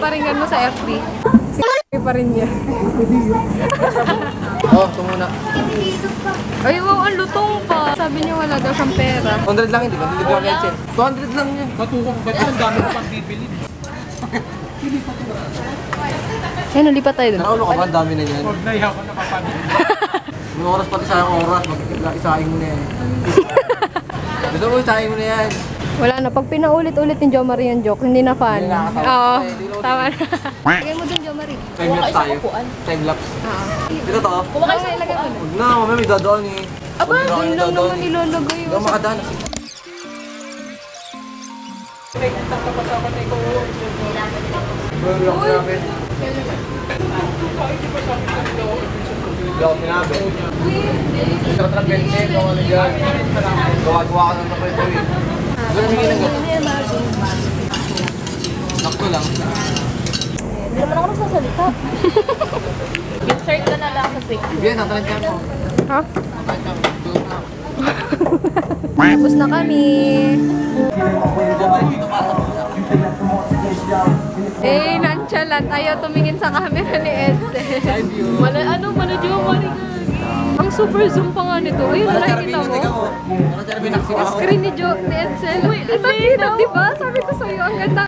paparingan mo sa FB. Pa rin niya. Oh, ito muna. Ay, wow, ang lutong pa. Sabi niya wala daw siyang pera. 100 lang yun, di ba? Hindi ko yan, Che. 200 lang yun. Matukok ba? Ang dami ko pang bibili. Ay, nalipat tayo dun. Nakaulo ka ba? Ang dami na yan. Huwag na ihaw ko nakapanood. Yung oras pati sa oras, isahin mo na yan. Gusto mo, isahin mo na yan. Wala na. Pag pinaulit-ulit ni Jo Marie yung joke, hindi na fun. Hindi nakakatawa. Oo. Hindi na Tama na. Lagay mo dun, Jo Marie. Time lapse tayo. Time lapse. Oo. Dito to. Kumakain sa ilagay mo. Huwag na, mamaya may dadaan eh. Aba, yun lang naman ilalagay. Hindi ako makadaan. Bro, yung sinabi. Hindi ako sinabi. Sarap ng bensin, kung ano dyan. Gawa-gawa ka ng tapos ito eh. Gano'n may ginagawa? Nakto lang. Hindi naman ako nagsasalita. Insert ka na lang sa Facebook. Bien, natalan ka mo. Ha? Natalan ka mo. Doon na. Tapos na kami. Eh, nonchalant. Ayaw tumingin sa camera ni Edsel. Mana Jo Marie. Ang super zoom pa nga nito. Ayun, nakikita mo. Screen ni Edsel. Ito, diba? Sabi ko sa'yo, ang ganda.